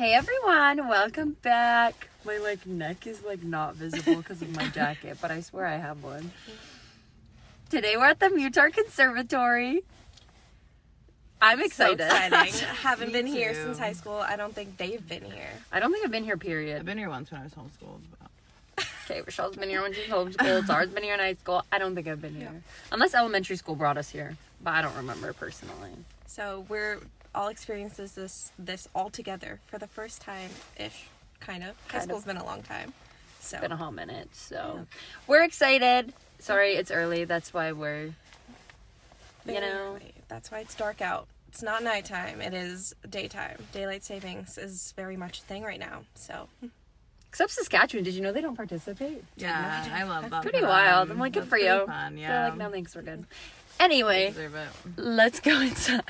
Hey everyone, welcome back. My neck is not visible because of my jacket, but I swear I have one. Today we're at the Muttart Conservatory. I'm excited. So exciting. Haven't been here since high school. I don't think they've been here. I don't think I've been here, period. I've been here once when I was homeschooled. Okay, Rochelle's been here when she's homeschooled. Zara's been here in high school. I don't think I've been here. Unless elementary school brought us here, but I don't remember personally. So we're all experiences this all together for the first time-ish, kind of. High school's been a long time. So. It's been a whole minute, so we're excited. Sorry, it's early. That's why we're, That's why it's dark out. It's not nighttime. It is daytime. Daylight savings is very much a thing right now, so. Except Saskatchewan. Did you know they don't participate? Yeah, I love that. Pretty wild. I'm like, good for you. Fun, yeah. They're like, no thanks, we're good. Anyway, let's go inside.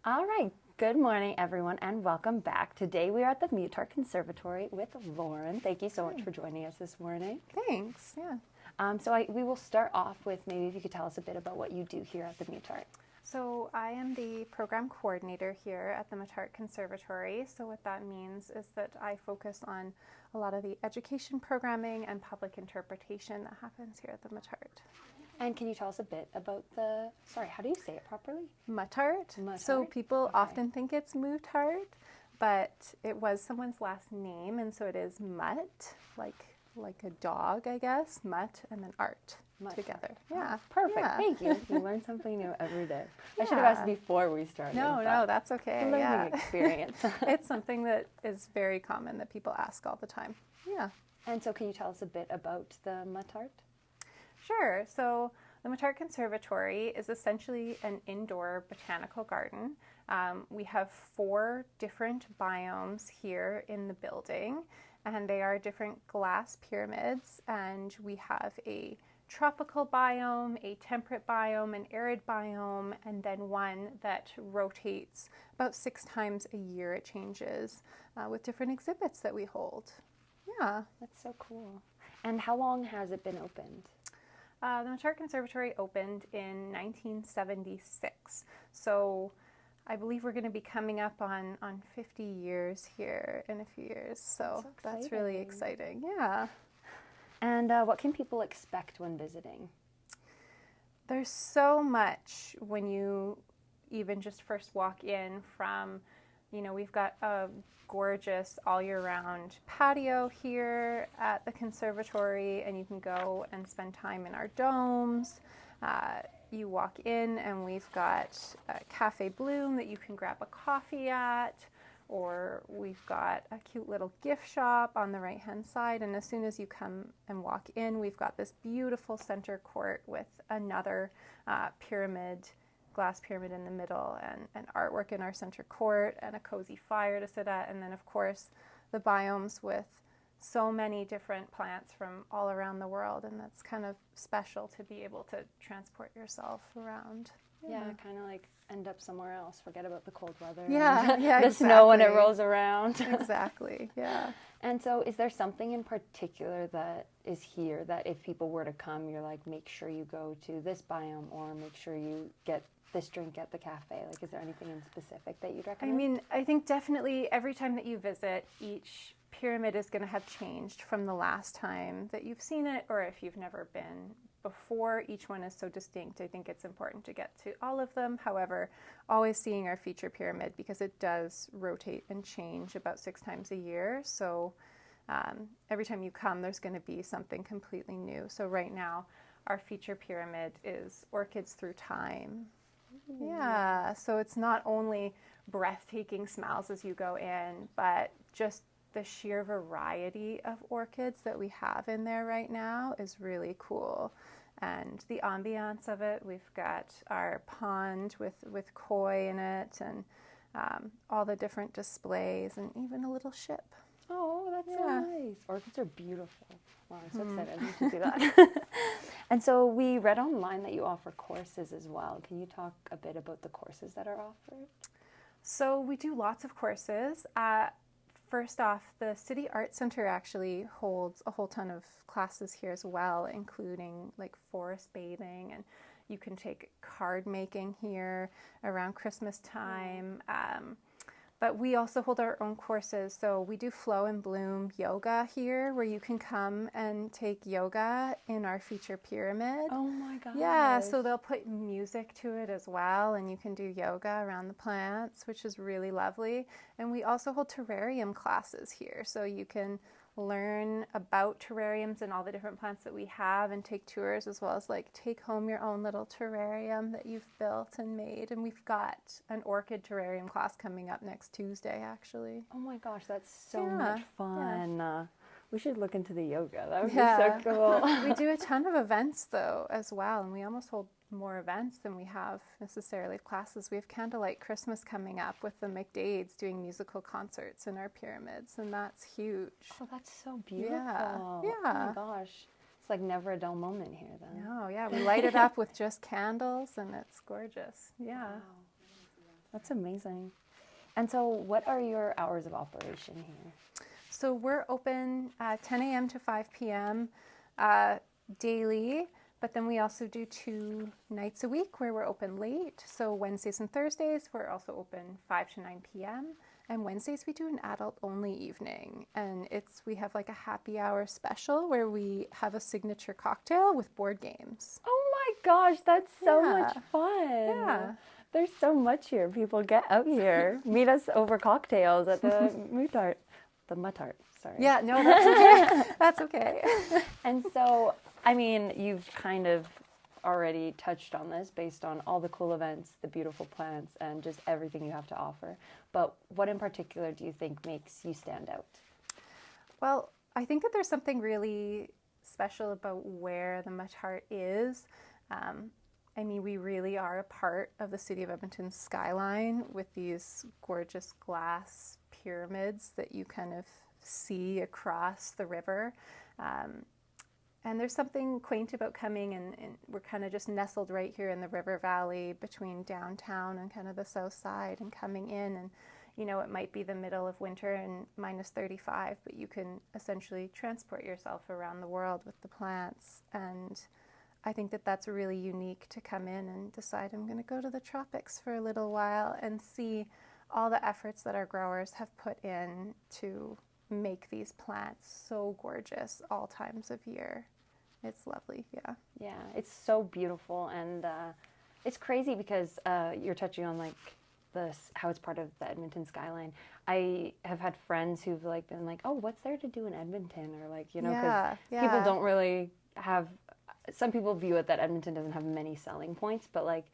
All right, good morning everyone and welcome back. Today we are at the Muttart Conservatory with Lauren. Thank you so much for joining us this morning. Thanks, yeah. We will start off with maybe if you could tell us a bit about what you do here at the Muttart. So I am the program coordinator here at the Muttart Conservatory. So what that means is that I focus on a lot of the education programming and public interpretation that happens here at the Muttart. And can you tell us a bit about how do you say it properly? Muttart. So people often think it's Muttart, but it was someone's last name, and so it is Mutt, like a dog, I guess. Mutt and then art together. Yeah. Perfect. Yeah. Thank you. You learn something new every day. I should have asked before we started. No, that's okay. Learning experience. It's something that is very common that people ask all the time. Yeah. And so can you tell us a bit about the Muttart? Sure. So the Muttart Conservatory is essentially an indoor botanical garden. We have 4 different biomes here in the building, and they are different glass pyramids. And we have a tropical biome, a temperate biome, an arid biome, and then one that rotates about 6 times a year. It changes with different exhibits that we hold. Yeah. That's so cool. And how long has it been opened? The Muttart Conservatory opened in 1976, so I believe we're going to be coming up on 50 years here in a few years, so that's really exciting. Yeah. And what can people expect when visiting? There's so much when you even just first walk in from, we've got a gorgeous all-year-round patio here at the conservatory, and you can go and spend time in our domes. You walk in and we've got a Cafe Bloom that you can grab a coffee at, or we've got a cute little gift shop on the right-hand side, and as soon as you come and walk in, we've got this beautiful center court with another glass pyramid in the middle, and artwork in our center court, and a cozy fire to sit at, and then of course the biomes with so many different plants from all around the world, and that's kind of special to be able to transport yourself around. Yeah, kind of like end up somewhere else, forget about the cold weather. Yeah, the snow when it rolls around. Exactly, yeah. And so is there something in particular that is here that if people were to come, you're like, make sure you go to this biome, or make sure you get this drink at the cafe? Like, is there anything in specific that you'd recommend? I mean, I think definitely every time that you visit, each pyramid is going to have changed from the last time that you've seen it, or if you've never been before. Each one is so distinct. I think it's important to get to all of them. However, always seeing our feature pyramid, because it does rotate and change about 6 times a year. So every time you come, there's going to be something completely new. So right now, our feature pyramid is Orchids Through Time. Yeah, so it's not only breathtaking smells as you go in, but just the sheer variety of orchids that we have in there right now is really cool. And the ambiance of it, we've got our pond with koi in it, and all the different displays, and even a little ship. Oh, that's so Yeah. nice. Orchids are beautiful. Wow, I'm so excited. I need to see that. And so we read online that you offer courses as well. Can you talk a bit about the courses that are offered? So we do lots of courses. First off, the City Art Center actually holds a whole ton of classes here as well, including like forest bathing, and you can take card making here around Christmas time. But we also hold our own courses. So we do Flow and Bloom yoga here, where you can come and take yoga in our feature pyramid. Oh my gosh. Yeah, so they'll put music to it as well, and you can do yoga around the plants, which is really lovely. And we also hold terrarium classes here, so you can learn about terrariums and all the different plants that we have and take tours, as well as like take home your own little terrarium that you've built and made. And we've got an orchid terrarium class coming up next Tuesday, actually. Oh my gosh, that's so Yeah, much fun. We should look into the yoga. That would Yeah. be so cool. We do a ton of events though as well, and we almost hold more events than we have necessarily classes. We have Candlelight Christmas coming up with the McDades doing musical concerts in our pyramids, and that's huge. Oh, that's so beautiful. Yeah. Oh Yeah. my gosh. It's like never a dull moment here then. Oh yeah, we light it up with just candles, and it's gorgeous. Yeah. Wow. That's amazing. And so what are your hours of operation here? So we're open 10 a.m. to 5 p.m. Daily, but then we also do 2 nights a week where we're open late. So Wednesdays and Thursdays, we're also open 5 to 9 p.m. And Wednesdays we do an adult-only evening, and we have like a happy hour special where we have a signature cocktail with board games. Oh my gosh, that's so Yeah. much fun. Yeah. There's so much here. People get out here. Meet us over cocktails at the Muttart, sorry. Yeah, no, that's okay. That's okay. And so, I mean, you've kind of already touched on this based on all the cool events, the beautiful plants, and just everything you have to offer. But what in particular do you think makes you stand out? Well, I think that there's something really special about where the Muttart is. I mean, we really are a part of the city of Edmonton's skyline with these gorgeous glass pyramids that you kind of see across the river. And there's something quaint about coming, and we're kind of just nestled right here in the river valley between downtown and kind of the south side, and coming in, and you know, it might be the middle of winter and minus 35, but you can essentially transport yourself around the world with the plants. And I think that that's really unique, to come in and decide I'm going to go to the tropics for a little while and see all the efforts that our growers have put in to make these plants so gorgeous all times of year. It's lovely, yeah. Yeah, it's so beautiful, and it's crazy because you're touching on like how it's part of the Edmonton skyline. I have had friends who've like been like, oh, what's there to do in Edmonton? Or like, you know, because people don't really have, some people view it that Edmonton doesn't have many selling points, but like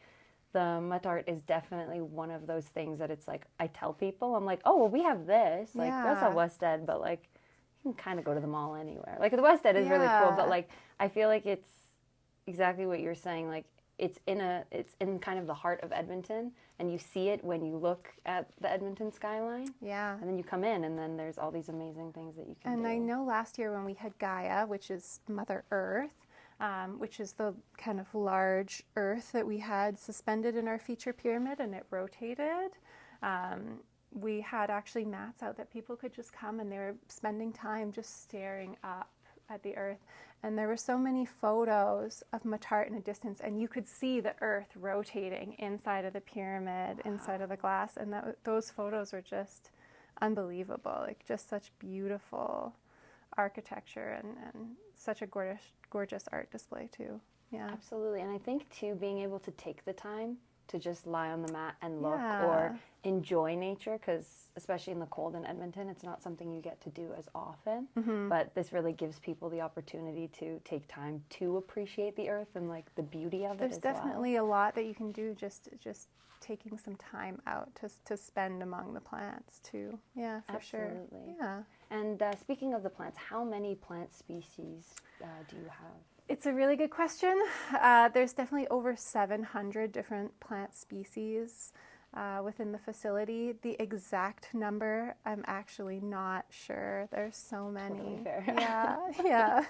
the Muttart is definitely one of those things that it's like, I tell people, I'm like, oh, well, we have this, like that's at West Ed, but like you can kind of go to the mall anywhere. Like the West Ed is really cool, but like I feel like it's exactly what you're saying, like it's in kind of the heart of Edmonton, and you see it when you look at the Edmonton skyline. Yeah. And then you come in, and then there's all these amazing things that you can do. And I know last year when we had Gaia, which is Mother Earth, which is the kind of large earth that we had suspended in our feature pyramid, and it rotated. We had actually mats out that people could just come, and they were spending time just staring up at the earth. And there were so many photos of Muttart in a distance, and you could see the earth rotating inside of the pyramid, inside of the glass. And those photos were just unbelievable, like just such beautiful architecture, and such a gorgeous art display too. Yeah, absolutely. And I think too, being able to take the time to just lie on the mat and look or enjoy nature, because especially in the cold in Edmonton, it's not something you get to do as often. But this really gives people the opportunity to take time to appreciate the earth and like the beauty of it. There's definitely a lot that you can do just taking some time out to spend among the plants too. Yeah, for sure. Yeah. And speaking of the plants, how many plant species do you have? It's a really good question. There's definitely over 700 different plant species. within the facility. The exact number, I'm actually not sure. There's so many. Totally fair. Yeah, yeah.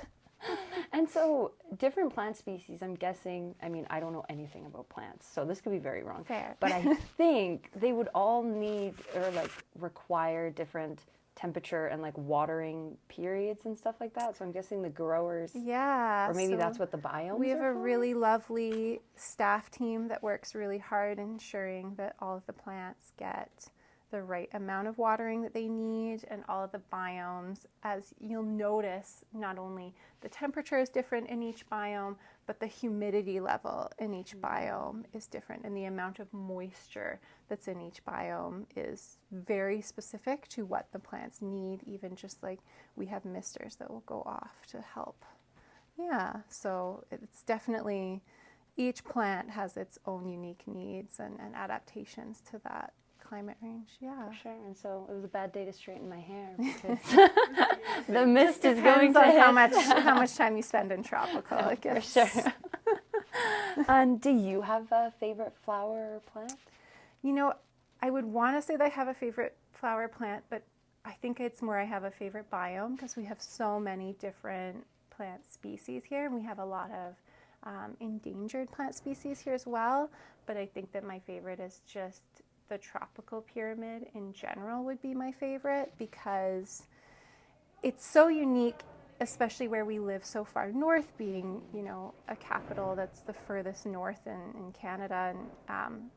And so different plant species, I'm guessing, I mean, I don't know anything about plants, so this could be very wrong. Fair. But I think they would all need or like require different temperature and like watering periods and stuff like that. So I'm guessing the growers, Yeah. or maybe so that's what the biomes we have are a for? really lovely staff team that works really hard ensuring that all of the plants get the right amount of watering that they need, and all of the biomes, as you'll notice, not only the temperature is different in each biome, but the humidity level in each biome is different, and the amount of moisture that's in each biome is very specific to what the plants need, even just like we have misters that will go off to help. Yeah, so it's definitely, each plant has its own unique needs and adaptations to that climate range. Yeah. For sure. And so it was a bad day to straighten my hair because the mist is going Depends to on hit. how much time you spend in tropical, I For guess. sure. And do you have a favorite flower or plant? You know, I would want to say that I have a favorite flower plant, but I think it's more I have a favorite biome because we have so many different plant species here, and we have a lot of endangered plant species here as well. But I think that my favorite is just the tropical pyramid in general would be my favorite because it's so unique, especially where we live so far north, being, you know, a capital that's the furthest north in Canada, and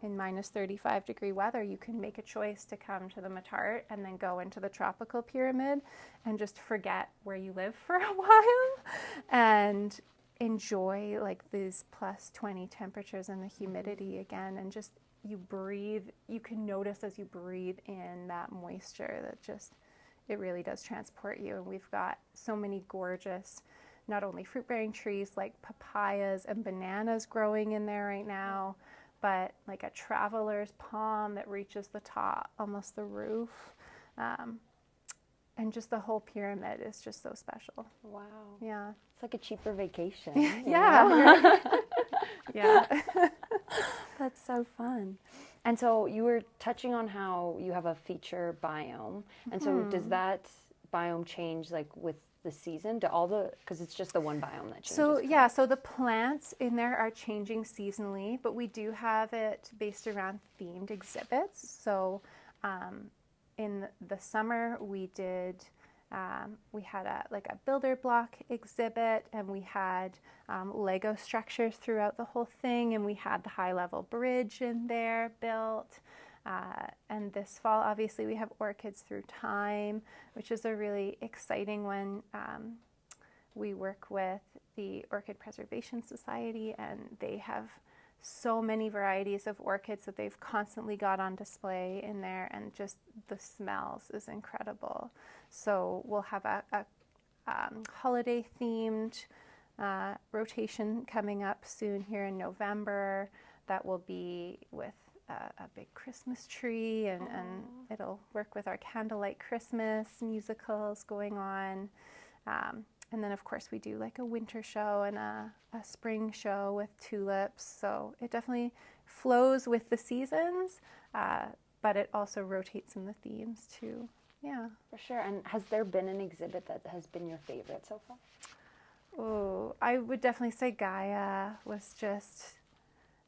in minus 35-degree weather, you can make a choice to come to the Muttart and then go into the tropical pyramid and just forget where you live for a while and enjoy like these plus 20 temperatures and the humidity again, and just you breathe, you can notice as you breathe in that moisture that just, it really does transport you. And we've got so many gorgeous, not only fruit-bearing trees like papayas and bananas growing in there right now, but like a traveler's palm that reaches the top, almost the roof. And just the whole pyramid is just so special. Wow. Yeah. It's like a cheaper vacation. you know? Yeah. Yeah. That's so fun. And so you were touching on how you have a feature biome. And so does that biome change like with the season? Do all the, because it's just the one biome that changes? So yeah, so the plants in there are changing seasonally, but we do have it based around themed exhibits. So in the summer we did, we had a builder block exhibit, and we had Lego structures throughout the whole thing, and we had the high level bridge in there built. And this fall, obviously, we have Orchids Through Time, which is a really exciting one. We work with the Orchid Preservation Society, and they have so many varieties of orchids that they've constantly got on display in there, and just the smells is incredible. So we'll have a holiday themed rotation coming up soon here in November that will be with a big Christmas tree, and it'll work with our Candlelight Christmas musicals going on. And then, of course, we do like a winter show and a spring show with tulips. So it definitely flows with the seasons, but it also rotates in the themes too. Yeah. For sure. And has there been an exhibit that has been your favorite so far? Oh, I would definitely say Gaia was just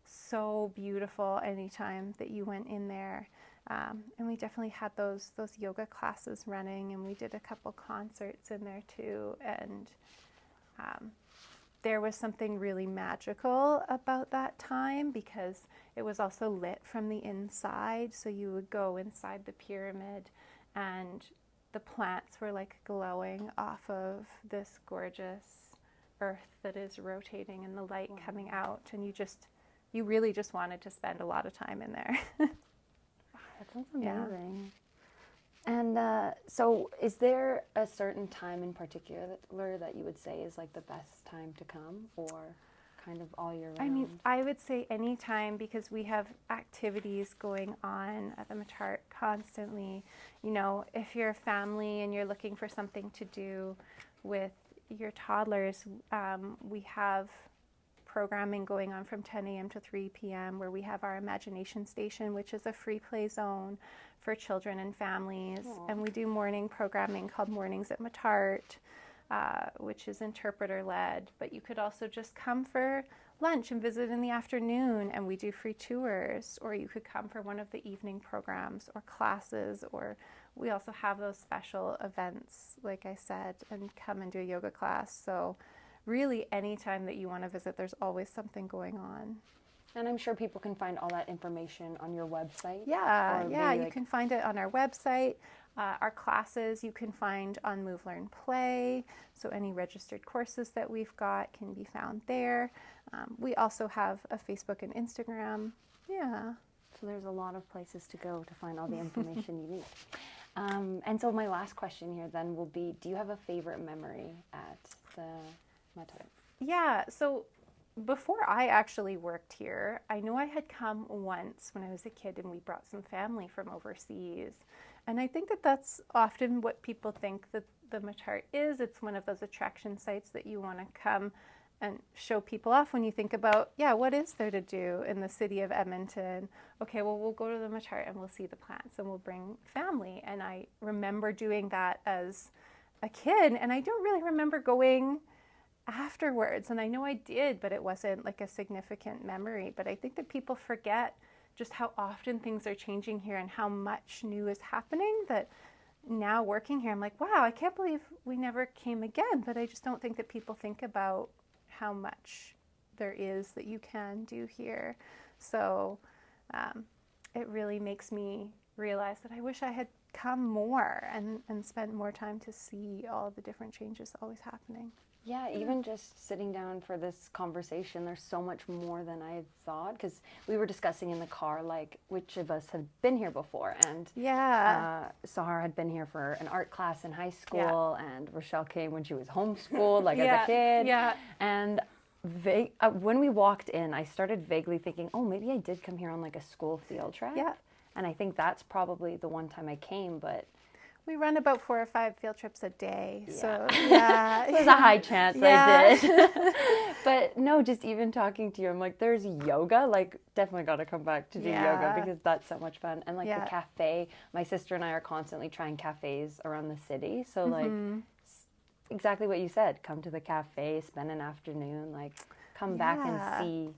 so beautiful anytime that you went in there. And we definitely had those yoga classes running, and we did a couple concerts in there too. And there was something really magical about that time because it was also lit from the inside. So you would go inside the pyramid, and the plants were like glowing off of this gorgeous earth that is rotating, and the light coming out. And you really just wanted to spend a lot of time in there. That sounds amazing. Yeah. And so is there a certain time in particular that you would say is like the best time to come, or kind of all year round? I mean, I would say any time, because we have activities going on at the Muttart constantly. You know, if you're a family and you're looking for something to do with your toddlers, we have programming going on from 10 a.m. to 3 p.m. where we have our imagination station, which is a free play zone for children and families. And we do morning programming called Mornings at Muttart, which is interpreter-led. But you could also just come for lunch and visit in the afternoon, and we do free tours, or you could come for one of the evening programs or classes, or we also have those special events, like I said, and come and do a yoga class. So really anytime that you want to visit, there's always something going on. And I'm sure people can find all that information on your website. Yeah, you can find it on our website. Our classes you can find on Move, Learn, Play. So any registered courses that we've got can be found there. We also have a Facebook and Instagram. Yeah. So there's a lot of places to go to find all the information you need. And so my last question here then will be, do you have a favorite memory at the Muttart? Yeah, so before I actually worked here, I know I had come once when I was a kid and we brought some family from overseas. And I think that that's often what people think that the Muttart is. It's one of those attraction sites that you want to come and show people off when you think about, what is there to do in the city of Edmonton? Okay, well, we'll go to the Muttart and we'll see the plants and we'll bring family. And I remember doing that as a kid, and I don't really remember going afterwards. And I know I did, but it wasn't like a significant memory. But I think that people forget just how often things are changing here and how much new is happening, that now working here, I'm like, wow, I can't believe we never came again. But I just don't think that people think about how much there is that you can do here. So it really makes me realize that I wish I had come more and spent more time to see all the different changes always happening. Yeah, even just sitting down for this conversation, there's so much more than I had thought, because we were discussing in the car, like, which of us have been here before. And Sahar had been here for an art class in high school, and Rochelle came when she was homeschooled, like as a kid. Yeah. And when we walked in, I started vaguely thinking, oh, maybe I did come here on like a school field trip. Yeah. And I think that's probably the one time I came, but we run about 4 or 5 field trips a day, so there's a high chance I did. But no, just even talking to you, I'm like, there's yoga, like definitely got to come back to do yoga, because that's so much fun. And like the cafe, my sister and I are constantly trying cafes around the city, so like exactly what you said, come to the cafe, spend an afternoon, like come back and see.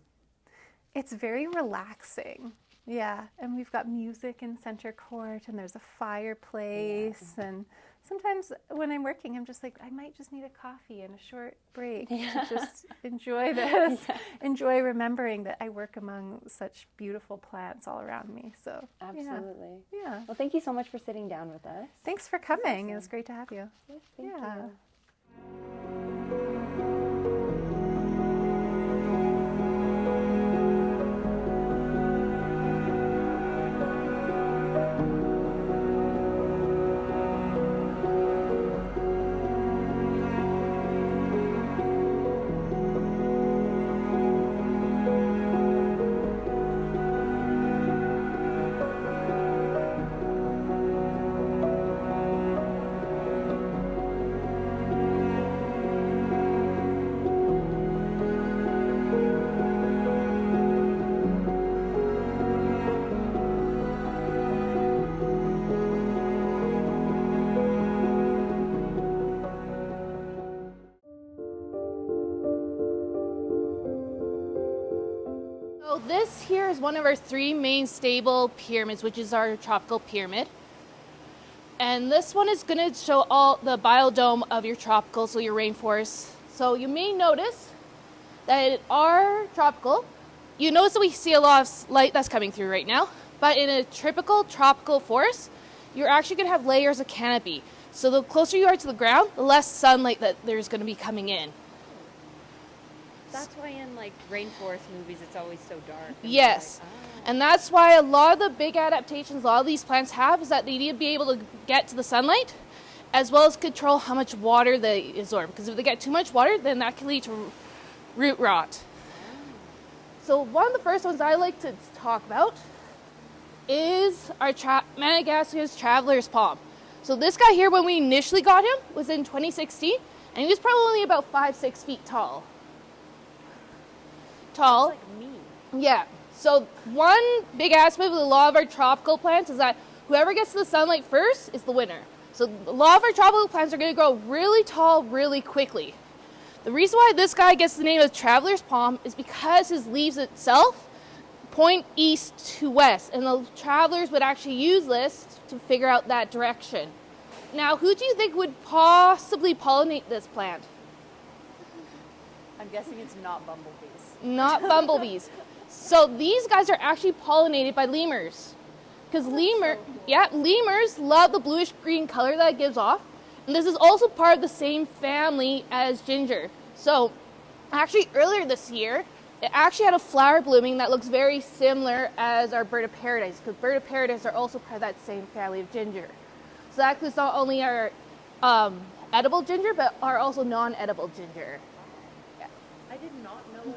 It's very relaxing. Yeah, and we've got music in center court, and there's a fireplace, and sometimes when I'm working, I'm just like, I might just need a coffee and a short break to just enjoy this, enjoy remembering that I work among such beautiful plants all around me. So absolutely. Yeah. Well, thank you so much for sitting down with us. Thanks for coming. It was great to have you. Yes, thank you. This here is one of our 3 main stable pyramids, which is our tropical pyramid. And this one is going to show all the biodome of your tropical, so your rainforest. So you may notice that our tropical, you notice that we see a lot of light that's coming through right now, but in a typical tropical forest, you're actually going to have layers of canopy. So the closer you are to the ground, the less sunlight that there's going to be coming in. That's why in like rainforest movies it's always so dark. Yes. Like, and that's why a lot of the big adaptations a lot of these plants have is that they need to be able to get to the sunlight as well as control how much water they absorb. Because if they get too much water, then that can lead to root rot. So one of the first ones I like to talk about is our Madagascar's traveler's palm. So this guy here, when we initially got him, was in 2016, and he was probably only about 5-6 feet tall. tall. It's like me. Yeah. So one big aspect of the law of our tropical plants is that whoever gets to the sunlight first is the winner. So the law of our tropical plants are going to grow really tall really quickly. The reason why this guy gets the name of traveler's palm is because his leaves itself point east to west, and the travelers would actually use this to figure out that direction. Now, who do you think would possibly pollinate this plant? I'm guessing it's not bumblebees. Not bumblebees. So these guys are actually pollinated by lemurs. Because lemurs love the bluish green color that it gives off. And this is also part of the same family as ginger. So actually earlier this year, it actually had a flower blooming that looks very similar as our bird of paradise, because bird of paradise are also part of that same family of ginger. So that includes not only our edible ginger, but are also non-edible ginger. I did not know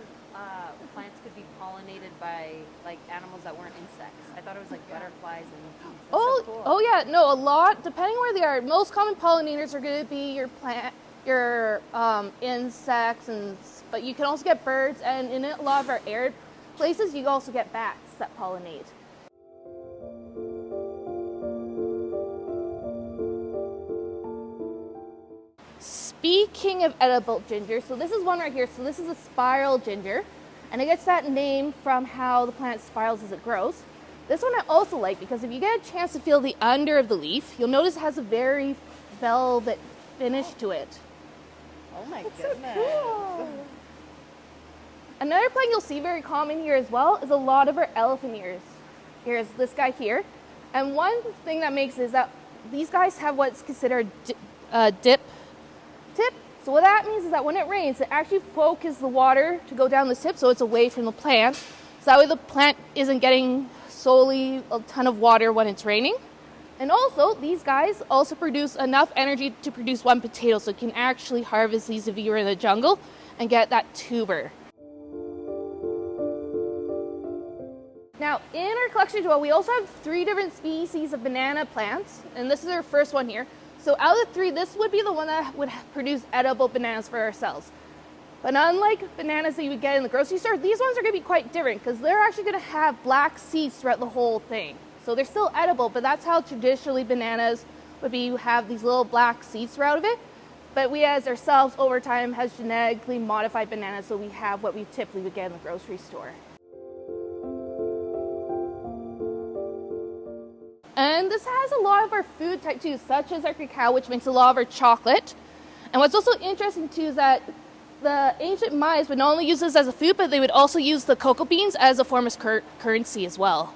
plants could be pollinated by like animals that weren't insects. I thought it was like butterflies and bees. That's so cool. Oh yeah, no, a lot, depending where they are. Most common pollinators are going to be your plant, your insects, but you can also get birds, and in a lot of our arid places, you also get bats that pollinate. Speaking of edible ginger, so this is one right here. So this is a spiral ginger, and it gets that name from how the plant spirals as it grows. This one I also like because if you get a chance to feel the under of the leaf, you'll notice it has a very velvet finish to it. Oh my goodness. Cool. Another plant you'll see very common here as well is a lot of our elephant ears. Here's this guy here. And one thing that makes is that these guys have what's considered dip tip. So what that means is that when it rains, it actually focuses the water to go down the tip so it's away from the plant. So that way the plant isn't getting solely a ton of water when it's raining. And also, these guys also produce enough energy to produce one potato, so you can actually harvest these if you were in the jungle and get that tuber. Now, in our collection as well, we also have 3 different species of banana plants, and this is our first one here. So out of the 3, this would be the one that would produce edible bananas for ourselves. But unlike bananas that you would get in the grocery store, these ones are going to be quite different because they're actually going to have black seeds throughout the whole thing. So they're still edible, but that's how traditionally bananas would be. You have these little black seeds throughout of it. But we as ourselves over time has genetically modified bananas, so we have what we typically would get in the grocery store. And this has a lot of our food type too, such as our cacao, which makes a lot of our chocolate. And what's also interesting too is that the ancient Mayas would not only use this as a food, but they would also use the cocoa beans as a form of currency as well.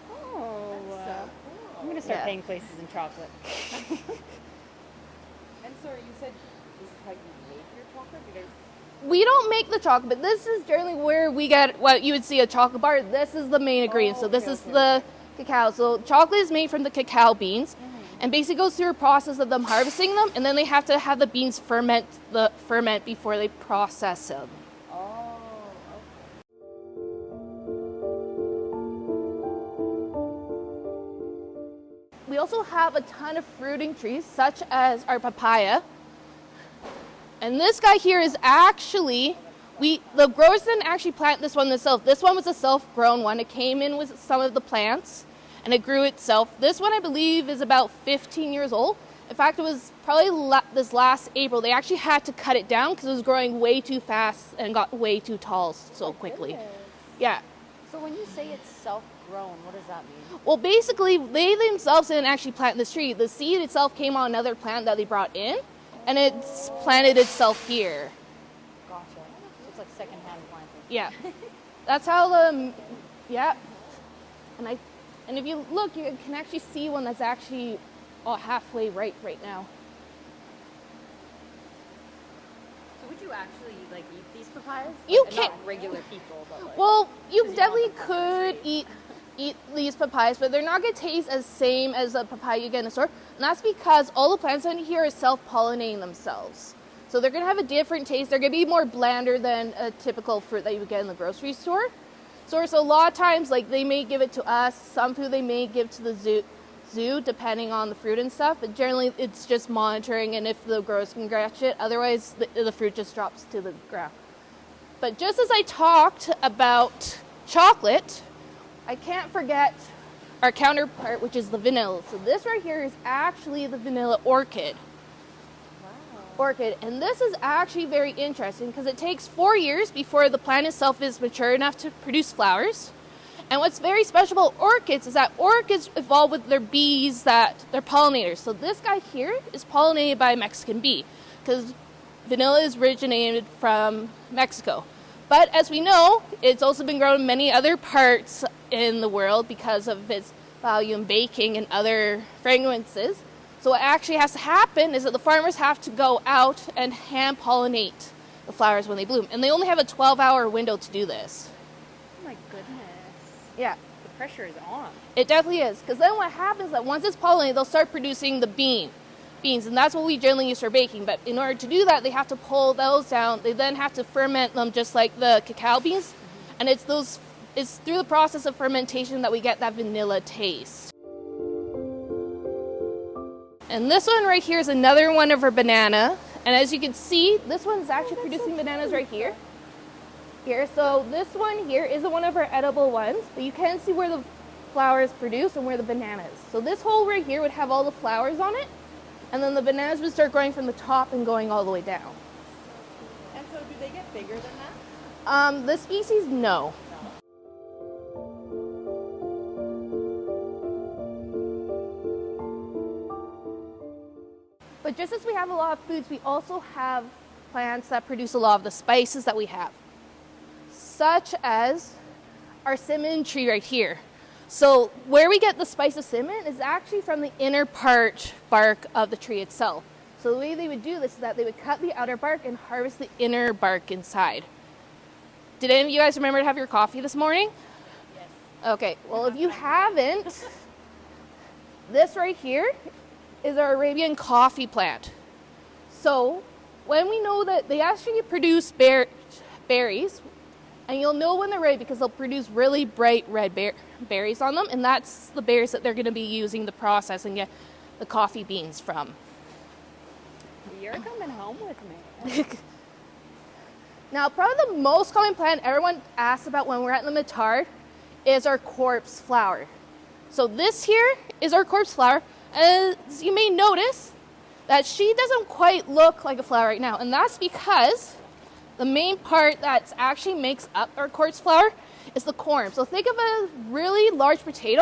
I'm going to start paying places in chocolate. And sorry, you said this is how you make your chocolate? You guys... We don't make the chocolate, but this is generally where we get what you would see a chocolate bar. This is the main ingredient. So this is the cacao. So chocolate is made from the cacao beans, and basically goes through a process of them harvesting them, and then they have to have the beans ferment before they process them. We also have a ton of fruiting trees, such as our papaya. And this guy here is actually, the growers didn't actually plant this one themselves. This one was a self-grown one. It came in with some of the plants, and it grew itself. This one, I believe, is about 15 years old. In fact, it was probably this last April. They actually had to cut it down because it was growing way too fast and got way too tall so quickly. Yeah. So when you say it's self-grown, what does that mean? Well, basically, they themselves didn't actually plant this tree. The seed itself came on another plant that they brought in, and it's planted itself here. Gotcha. So it's like secondhand planting. Yeah. That's how the, yeah. And if you look, you can actually see one that's actually halfway right now. So would you actually like eat these papayas? You Like, can't. Not regular people, but like. Well, you 'cause you definitely want the could tree. eat these papayas, but they're not going to taste as same as a papaya you get in the store. And that's because all the plants in here are self-pollinating themselves. So they're going to have a different taste. They're going to be more blander than a typical fruit that you would get in the grocery store. So a lot of times, like, they may give it to us. Some food they may give to the zoo, depending on the fruit and stuff. But generally, it's just monitoring and if the growers can catch it. Otherwise, the fruit just drops to the ground. But just as I talked about chocolate, I can't forget our counterpart, which is the vanilla. So this right here is actually the vanilla orchid. And this is actually very interesting because it takes 4 years before the plant itself is mature enough to produce flowers. And what's very special about orchids is that orchids evolve with their bees, that they're pollinators. So this guy here is pollinated by a Mexican bee because vanilla is originated from Mexico. But as we know, it's also been grown in many other parts in the world because of its value in baking and other fragrances. So what actually has to happen is that the farmers have to go out and hand pollinate the flowers when they bloom. And they only have a 12-hour window to do this. Oh my goodness. Yeah. The pressure is on. It definitely is. Because then what happens is that once it's pollinated, they'll start producing the beans. And that's what we generally use for baking. But in order to do that, they have to pull those down. They then have to ferment them just like the cacao beans. And it's through the process of fermentation that we get that vanilla taste. And this one right here is another one of our banana. And as you can see, this one's actually producing bananas right here. So this one here isn't one of our edible ones, but you can see where the flowers produce and where the bananas. So this hole right here would have all the flowers on it. And then the bananas would start growing from the top and going all the way down. And so do they get bigger than that? The species, no. But just as we have a lot of foods, we also have plants that produce a lot of the spices that we have, such as our cinnamon tree right here. So where we get the spice of cinnamon is actually from the inner bark of the tree itself. So the way they would do this is that they would cut the outer bark and harvest the inner bark inside. Did any of you guys remember to have your coffee this morning? Yes. Okay, well if you haven't, this right here is our Arabian coffee plant. So when we know that they actually produce berries, and you'll know when they're ready because they'll produce really bright red berries on them, and that's the berries that they're going to be using to process and get the coffee beans from. You're coming home with me. Now, probably the most common plant everyone asks about when we're at the Muttart is our corpse flower. So this here is our corpse flower. As you may notice, that she doesn't quite look like a flower right now, and that's because the main part that actually makes up our corpse flower is the corm. So think of a really large potato,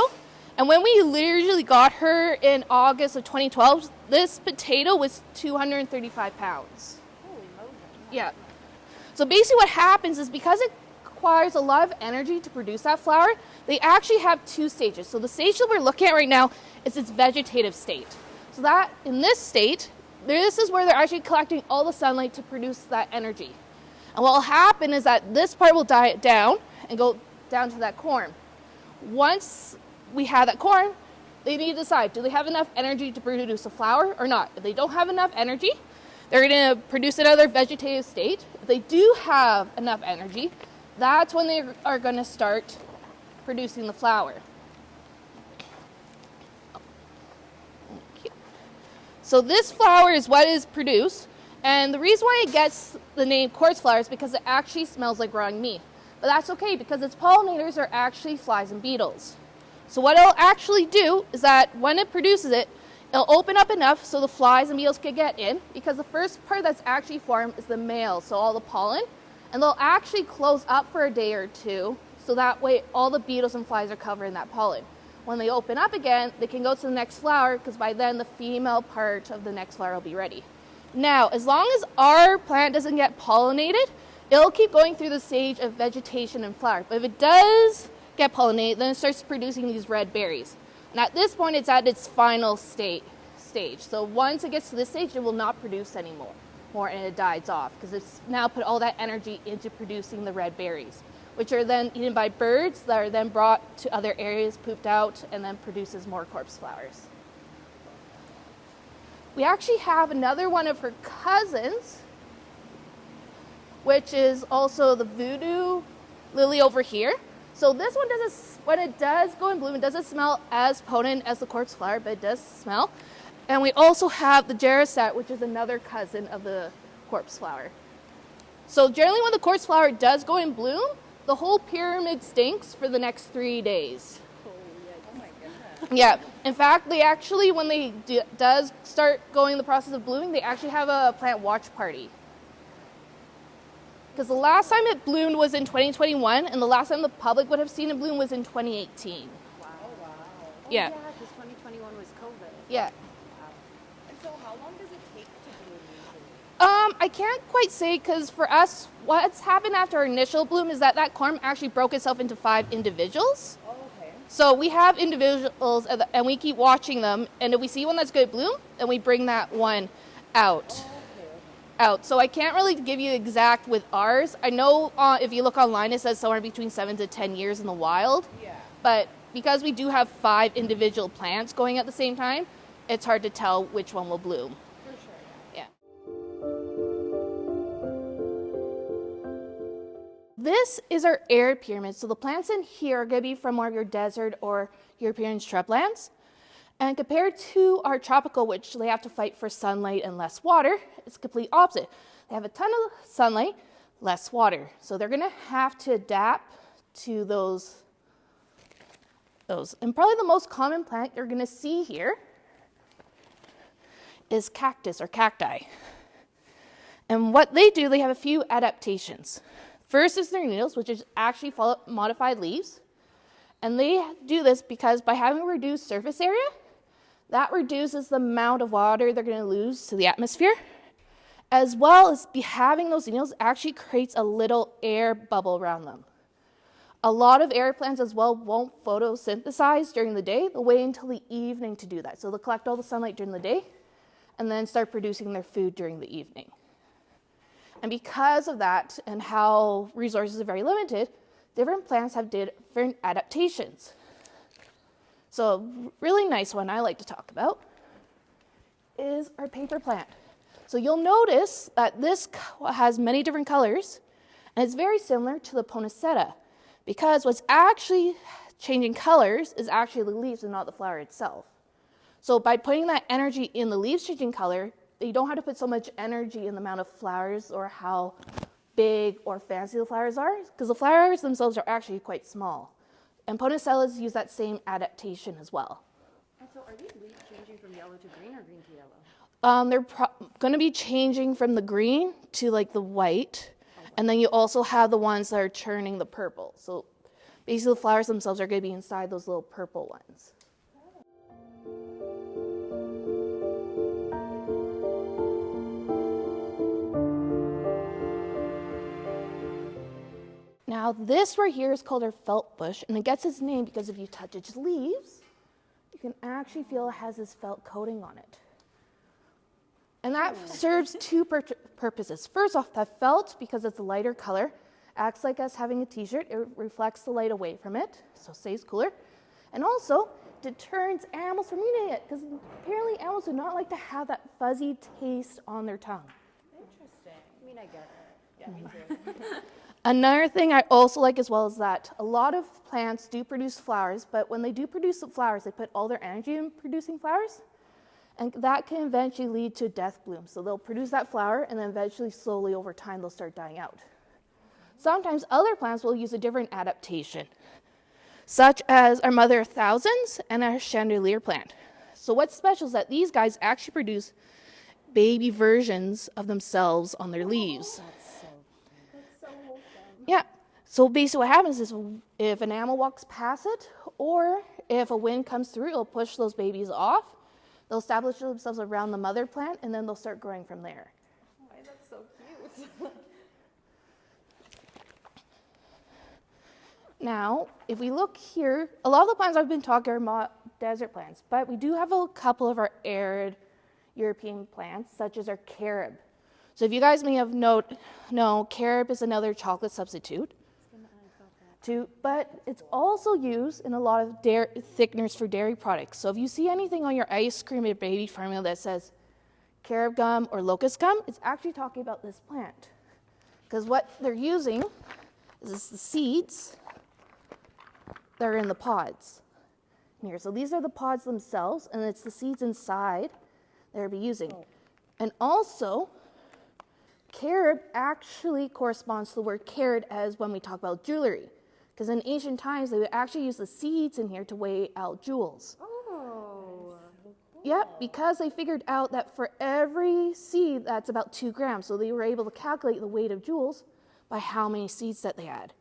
and when we literally got her in August of 2012, this potato was 235 pounds. Holy Moses. Yeah. So basically what happens is because it requires a lot of energy to produce that flower, they actually have two stages. So the stage that we're looking at right now is its vegetative state. So that in this state, this is where they're actually collecting all the sunlight to produce that energy. And what will happen is that this part will die down and go down to that corm. Once we have that corm, they need to decide, do they have enough energy to produce a flower or not? If they don't have enough energy, they're going to produce another vegetative state. If they do have enough energy, that's when they are going to start producing the flower. So this flower is what is produced, and the reason why it gets the name quartz flower is because it actually smells like rotting meat. But that's okay because its pollinators are actually flies and beetles. So what it'll actually do is that when it produces it, it'll open up enough so the flies and beetles can get in, because the first part that's actually formed is the male, so all the pollen, and they'll actually close up for a day or two, so that way all the beetles and flies are covered in that pollen. When they open up again, they can go to the next flower, because by then the female part of the next flower will be ready. Now, as long as our plant doesn't get pollinated, it'll keep going through the stage of vegetation and flower. But if it does get pollinated, then it starts producing these red berries. And at this point, it's at its final stage. So once it gets to this stage, it will not produce anymore, and it dies off, because it's now put all that energy into producing the red berries, which are then eaten by birds that are then brought to other areas, pooped out, and then produces more corpse flowers. We actually have another one of her cousins, which is also the voodoo lily over here. So this one doesn't, when it does go in bloom, it doesn't smell as potent as the corpse flower, but it does smell. And we also have the jarosette, which is another cousin of the corpse flower. So generally when the quartz flower does go in bloom, the whole pyramid stinks for the next 3 days. Oh my goodness. Yeah. In fact, they actually, when they does start going the process of blooming, they actually have a plant watch party. Because the last time it bloomed was in 2021, and the last time the public would have seen it bloom was in 2018. Wow. Oh wow. Yeah. Yeah, because 2021 was COVID. Yeah. And so how long does it take to bloom usually? I can't quite say, because for us, what's happened after our initial bloom is that corm actually broke itself into 5 individuals. Oh, okay. So we have individuals, and we keep watching them, and if we see one that's good bloom, then we bring that one out. Out. So I can't really give you exact with ours. I know if you look online, it says somewhere between 7 to 10 years in the wild. Yeah. But because we do have 5 individual plants going at the same time, it's hard to tell which one will bloom. For sure. Yeah. This is our arid pyramid. So the plants in here are going to be from more of your desert or European shrublands. And compared to our tropical, which they have to fight for sunlight and less water, it's complete opposite. They have a ton of sunlight, less water. So they're going to have to adapt to those. And probably the most common plant you're going to see here is cactus or cacti. And what they do, they have a few adaptations. First is their needles, which is actually modified leaves. And they do this because by having a reduced surface area, that reduces the amount of water they're going to lose to the atmosphere, as well as having those needles actually creates a little air bubble around them. A lot of air plants as well won't photosynthesize during the day. They'll wait until the evening to do that. So they'll collect all the sunlight during the day and then start producing their food during the evening. And because of that and how resources are very limited, different plants have different adaptations. So a really nice one I like to talk about is our paper plant. So you'll notice that this has many different colors, and it's very similar to the poinsettia, because what's actually changing colors is actually the leaves and not the flower itself. So by putting that energy in the leaves changing color, you don't have to put so much energy in the amount of flowers or how big or fancy the flowers are, because the flowers themselves are actually quite small. And poinsettias use that same adaptation as well. And so are these leaves changing from yellow to green or green to yellow? They're going to be changing from the green to like the white. And then you also have the ones that are turning the purple. So basically the flowers themselves are going to be inside those little purple ones. Now this right here is called our felt bush, and it gets its name because if you touch its leaves, you can actually feel it has this felt coating on it. And that serves 2 purposes. First off, that felt, because it's a lighter color, acts like us having a t-shirt. It reflects the light away from it, so it stays cooler. And also, deterrents animals from eating it, because apparently animals do not like to have that fuzzy taste on their tongue. Interesting. I mean, I get it. Yeah, me too. Another thing I also like as well is that a lot of plants do produce flowers, but when they do produce the flowers, they put all their energy in producing flowers, and that can eventually lead to death bloom. So they'll produce that flower, and then eventually, slowly over time, they'll start dying out. Sometimes other plants will use a different adaptation, such as our mother of thousands and our chandelier plant. So what's special is that these guys actually produce baby versions of themselves on their leaves. Yeah, so basically what happens is if an animal walks past it, or if a wind comes through, it'll push those babies off. They'll establish themselves around the mother plant, and then they'll start growing from there. Oh, that's so cute. Now, if we look here, a lot of the plants I've been talking are desert plants, but we do have a couple of our arid European plants, such as our carob. So if you guys may have known, carob is another chocolate substitute. But it's also used in a lot of thickeners for dairy products. So if you see anything on your ice cream or baby formula that says carob gum or locust gum, it's actually talking about this plant. Because what they're using is the seeds that are in the pods here. So these are the pods themselves, and it's the seeds inside they'll be using. And also, carob actually corresponds to the word carat as when we talk about jewelry. Because in ancient times, they would actually use the seeds in here to weigh out jewels. Oh. Yep, because they figured out that for every seed, that's about 2 grams. So they were able to calculate the weight of jewels by how many seeds that they had.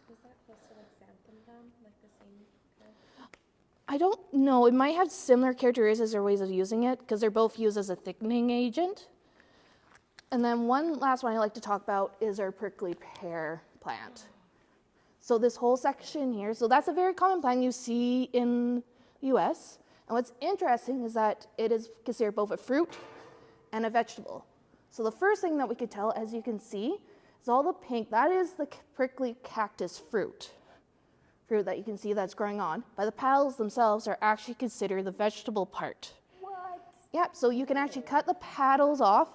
Was that close to like xanthan gum? Like the same? I don't know. It might have similar characteristics or ways of using it because they're both used as a thickening agent. And then one last one I like to talk about is our prickly pear plant. So this whole section here, so that's a very common plant you see in the US. And what's interesting is that it is considered both a fruit and a vegetable. So the first thing that we could tell, as you can see, is all the pink, that is the prickly cactus fruit that you can see that's growing on. But the petals themselves are actually considered the vegetable part. What? Yep, so you can actually cut the petals off,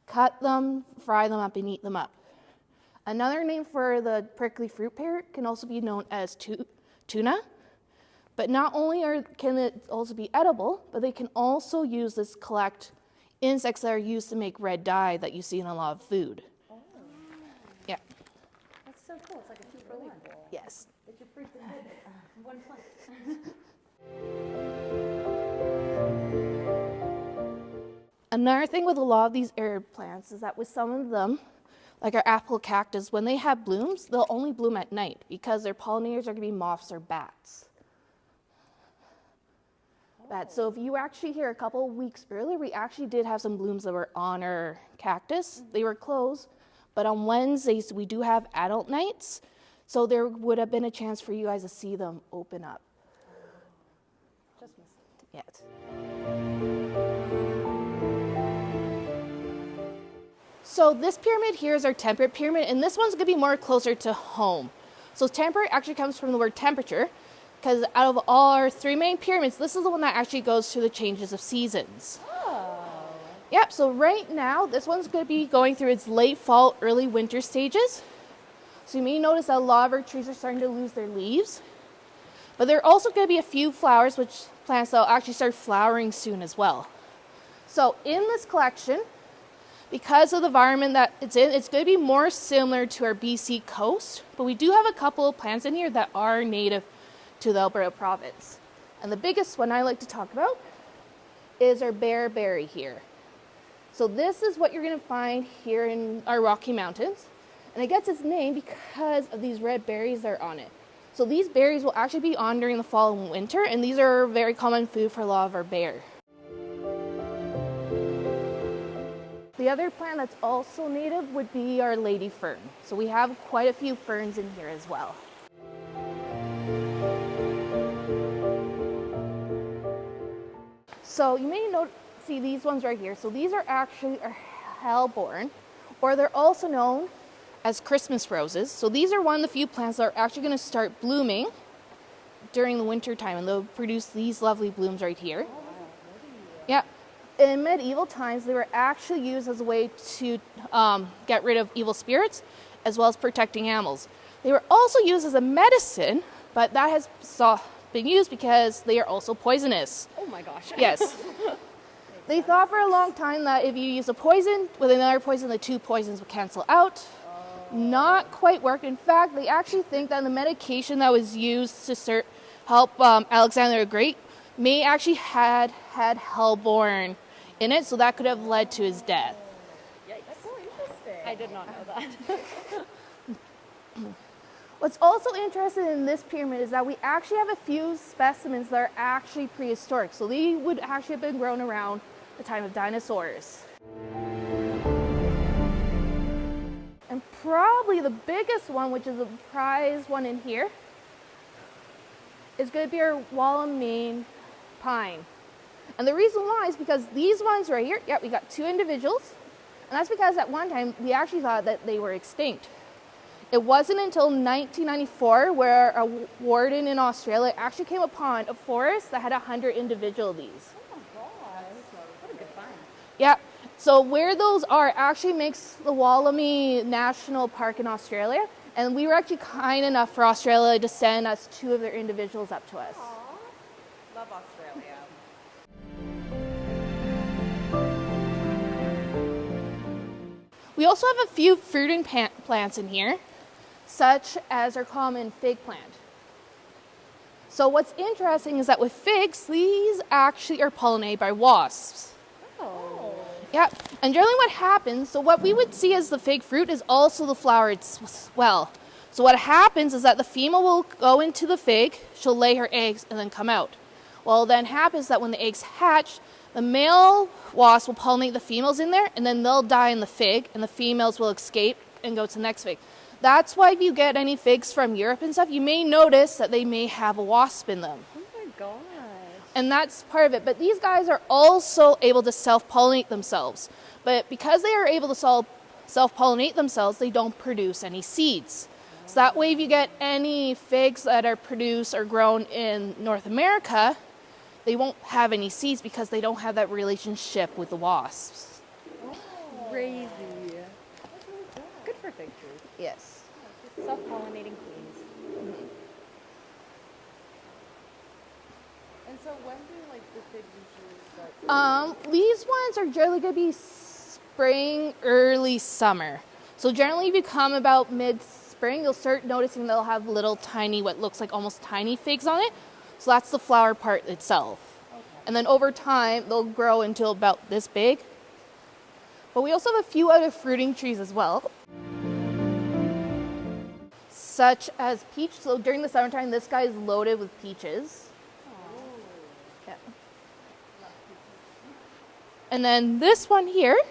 cut them, fry them up, and eat them up. Another name for the prickly fruit pear can also be known as tuna. But not only can it also be edible, but they can also use this to collect insects that are used to make red dye that you see in a lot of food. Oh. Yeah. That's so cool. It's like a 2 for 1. Yes. It's your fruits and veggies. One plant. Another thing with a lot of these herb plants is that with some of them, like our apple cactus, when they have blooms, they'll only bloom at night because their pollinators are going to be moths or bats. So if you actually hear a couple of weeks earlier, we actually did have some blooms that were on our cactus. They were closed, but on Wednesdays we do have adult nights, so there would have been a chance for you guys to see them open up. Just missed it. Yes. So this pyramid here is our temperate pyramid, and this one's going to be more closer to home. So temperate actually comes from the word temperature, because out of all our 3 main pyramids, this is the one that actually goes through the changes of seasons. Oh. Yep, so right now, this one's going to be going through its late fall, early winter stages. So you may notice that a lot of our trees are starting to lose their leaves. But there are also going to be a few plants that will actually start flowering soon as well. So in this collection, because of the environment that it's in, it's going to be more similar to our BC coast. But we do have a couple of plants in here that are native to the Alberta province. And the biggest one I like to talk about is our bearberry here. So this is what you're going to find here in our Rocky Mountains. And it gets its name because of these red berries that are on it. So these berries will actually be on during the fall and winter, and these are very common food for a lot of our bear. The other plant that's also native would be our lady fern. So we have quite a few ferns in here as well. So you may see these ones right here. So these are actually our hellebore, or they're also known as Christmas roses. So these are one of the few plants that are actually going to start blooming during the winter time, and they'll produce these lovely blooms right here. Yeah. In medieval times, they were actually used as a way to get rid of evil spirits, as well as protecting animals. They were also used as a medicine, but that has been used because they are also poisonous. Oh my gosh. Yes. They thought for a long time that if you use a poison with another poison, the 2 poisons would cancel out. Not quite worked. In fact, they actually think that the medication that was used to help Alexander the Great may actually had hellebore in it, so that could have led to his death. That's so interesting. I did not know that. What's also interesting in this pyramid is that we actually have a few specimens that are actually prehistoric. So they would actually have been grown around the time of dinosaurs. And probably the biggest one, which is a prize one in here, is going to be our Wallamine pine. And the reason why is because these ones right here, we got 2 individuals. And that's because at one time we actually thought that they were extinct. It wasn't until 1994 where a warden in Australia actually came upon a forest that had 100 individual of these. Oh my god. What a good find. Yeah. So where those are actually makes the Wallamine National Park in Australia. And we were actually kind enough for Australia to send us 2 of their individuals up to us. Aww. Love Australia. We also have a few fruiting plants in here, such as our common fig plant. So what's interesting is that with figs, these actually are pollinated by wasps. Oh. Yeah, and generally what happens, so what we would see as the fig fruit is also the flower as well. So what happens is that the female will go into the fig, she'll lay her eggs and then come out. Well, then happens that when the eggs hatch, the male wasp will pollinate the females in there, and then they'll die in the fig, and the females will escape and go to the next fig. That's why if you get any figs from Europe and stuff, you may notice that they may have a wasp in them. Oh my gosh. And that's part of it. But these guys are also able to self-pollinate themselves. But because they are able to self-pollinate themselves, they don't produce any seeds. So that way if you get any figs that are produced or grown in North America, they won't have any seeds because they don't have that relationship with the wasps. Crazy. Good for fig trees. Yes. Self-pollinating queens. And so when do like the figs usually start? These ones are generally going to be spring, early summer. So generally if you come about mid-spring, you'll start noticing they'll have little tiny, what looks like almost tiny figs on it. So that's the flower part itself. Okay. And then over time, they'll grow into about this big. But we also have a few other fruiting trees as well, such as peach. So during the summertime, this guy is loaded with peaches. Yeah. And then this one here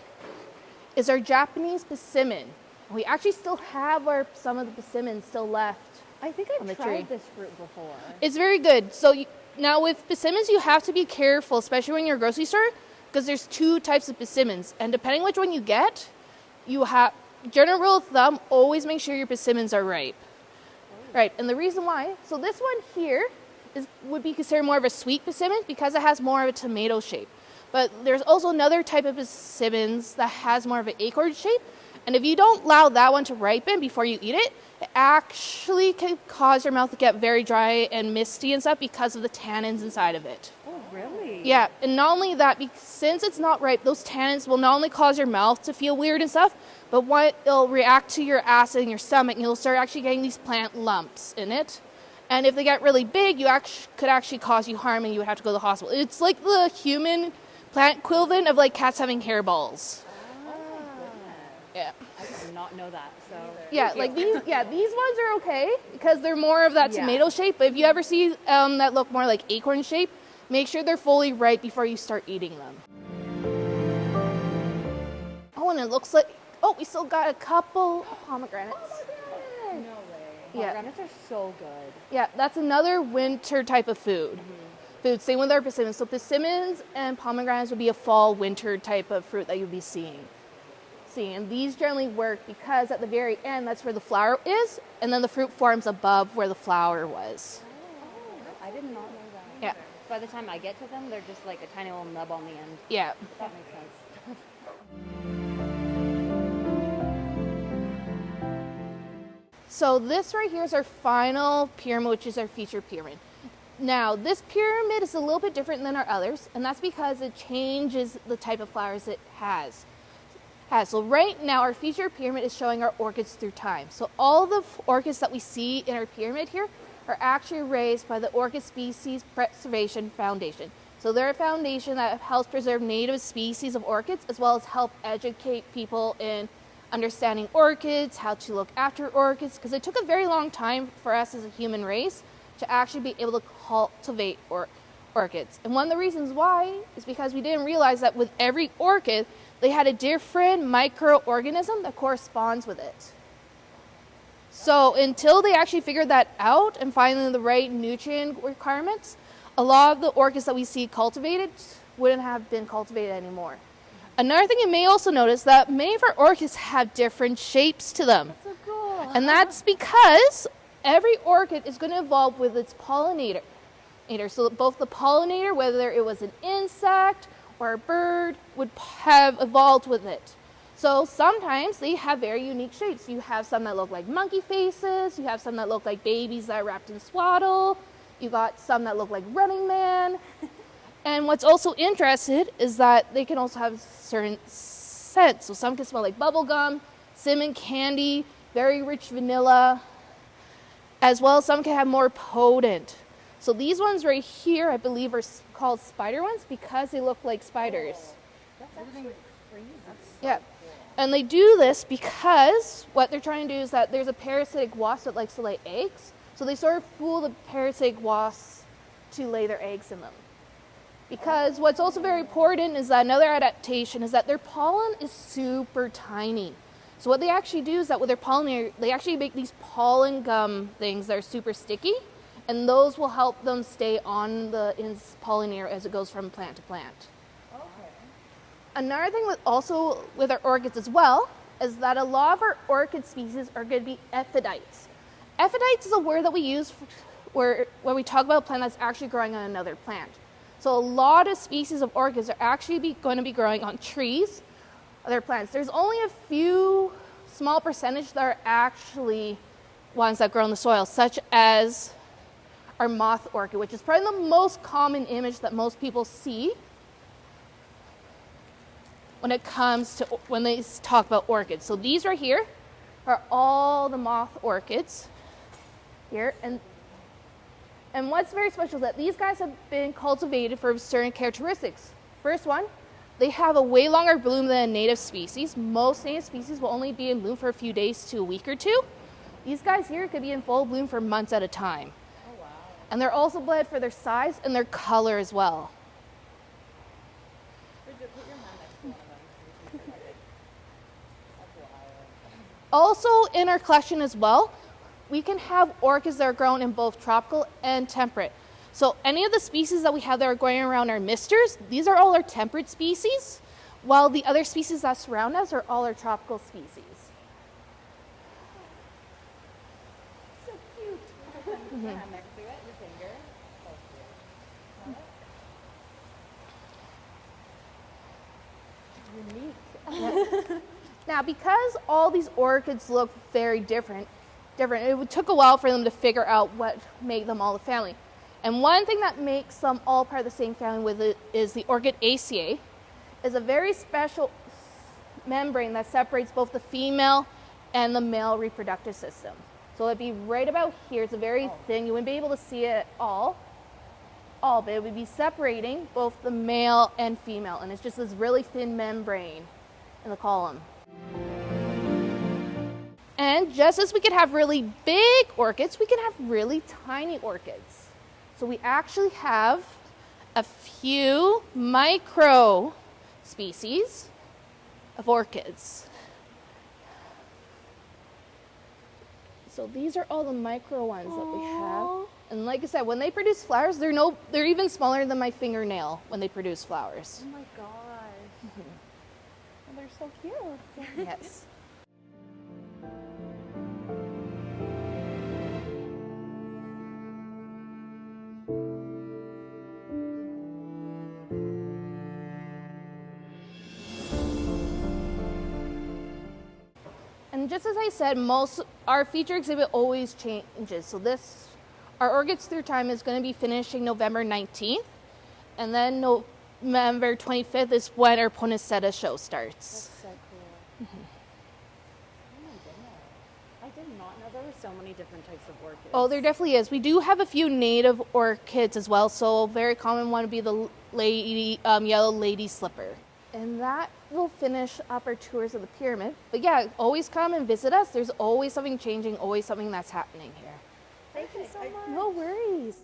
is our Japanese persimmon. We actually still have some of the persimmons still left. I think on the I've tree. tried this fruit before. It's very good. So now with persimmons, you have to be careful, especially when you're a grocery store, because there's two types of persimmons. And depending which one you get, you have, general rule of thumb, always make sure your persimmons are ripe. Right, and the reason why, so this one here would be considered more of a sweet persimmon because it has more of a tomato shape. But there's also another type of persimmons that has more of an acorn shape. And if you don't allow that one to ripen before you eat it, it actually can cause your mouth to get very dry and misty and stuff because of the tannins inside of it. Oh, really? Yeah, and not only that, since it's not ripe, those tannins will not only cause your mouth to feel weird and stuff, but it'll react to your acid in your stomach, and you'll start actually getting these plant lumps in it. And if they get really big, could actually cause you harm, and you would have to go to the hospital. It's like the human plant equivalent of like cats having hairballs. Yeah. I did not know that. So Yeah, like these ones are okay because they're more of that tomato shape. But if you ever see that look more like acorn shape, make sure they're fully ripe before you start eating them. Oh, and it looks like we still got a couple pomegranates. no way. Yeah. Pomegranates are so good. Yeah, that's another winter type of food. Same with our persimmons. So persimmons and pomegranates would be a fall winter type of fruit that you'd be seeing. And these generally work because at the very end, that's where the flower is, and then the fruit forms above where the flower was. Oh, I did not know that. Yeah. By the time I get to them, they're just like a tiny little nub on the end. Yeah. That makes sense. So this right here is our final pyramid, which is our feature pyramid. Now, this pyramid is a little bit different than our others, and that's because it changes the type of flowers it has. So right now, our feature pyramid is showing our orchids through time. So all the orchids that we see in our pyramid here are actually raised by the Orchid Species Preservation Foundation. So they're a foundation that helps preserve native species of orchids, as well as help educate people in understanding orchids, how to look after orchids, because it took a very long time for us as a human race to actually be able to cultivate orchids. And one of the reasons why is because we didn't realize that with every orchid, they had a different microorganism that corresponds with it. So until they actually figured that out and finding the right nutrient requirements, a lot of the orchids that we see cultivated wouldn't have been cultivated anymore. Another thing you may also notice that many of our orchids have different shapes to them. That's so cool. And that's because every orchid is going to evolve with its pollinator. So both the pollinator, whether it was an insect or a bird, would have evolved with it. So sometimes they have very unique shapes. You have some that look like monkey faces. You have some that look like babies that are wrapped in swaddle. You got some that look like Running Man. And what's also interesting is that they can also have certain scents. So some can smell like bubblegum, cinnamon candy, very rich vanilla, as well as some can have more potent. So these ones right here, I believe, are called spider ones because they look like spiders. That's actually crazy. Yeah. And they do this because what they're trying to do is that there's a parasitic wasp that likes to lay eggs. So they sort of fool the parasitic wasps to lay their eggs in them. Because what's also very important is that another adaptation is that their pollen is super tiny. So what they actually do is that with their pollinator, they actually make these pollen gum things that are super sticky, and those will help them stay on the pollinator as it goes from plant to plant. Okay. Another thing with our orchids as well is that a lot of our orchid species are going to be epiphytes. Epiphytes is a word that we use when we talk about a plant that's actually growing on another plant. So a lot of species of orchids are actually going to be growing on trees, other plants. There's only a few small percentage that are actually ones that grow in the soil, such as our moth orchid, which is probably the most common image that most people see when it comes to when they talk about orchids. So these right here are all the moth orchids here, and what's very special is that these guys have been cultivated for certain characteristics. First one, they have a way longer bloom than a native species. Most native species will only be in bloom for a few days to a week or two. These guys here could be in full bloom for months at a time. Oh, wow. And they're also bred for their size and their color as well. Also in our collection as well, we can have orchids that are grown in both tropical and temperate. So any of the species that we have that are growing around our misters, these are all our temperate species, while the other species that surround us are all our tropical species. So cute. Mm-hmm. Yeah, next to it, your finger. So cute. Unique. Now, because all these orchids look very different, it took a while for them to figure out what made them all a family. And one thing that makes them all part of the same family with it is the orchid ACA, is a very special membrane that separates both the female and the male reproductive system. So it'd be right about here. It's a very thin, you wouldn't be able to see it all, but it would be separating both the male and female. And it's just this really thin membrane in the column. And just as we could have really big orchids, we can have really tiny orchids. So we actually have a few micro species of orchids. So these are all the micro ones that we have. And like I said, when they produce flowers, they're even smaller than my fingernail when they produce flowers. Oh my gosh. Mm-hmm. Oh, they're so cute. Yes. And just as I said, our feature exhibit always changes. So our Orchids Through Time is going to be finishing November 19th. And then November 25th is when our Poinsettia show starts. That's so cool. Mm-hmm. Oh my goodness. I did not know there were so many different types of orchids. Oh, there definitely is. We do have a few native orchids as well. So a very common one would be the yellow lady slipper. And that will finish up our tours of the pyramid. But yeah, always come and visit us. There's always something changing, always something that's happening here. Thank you so much. No worries.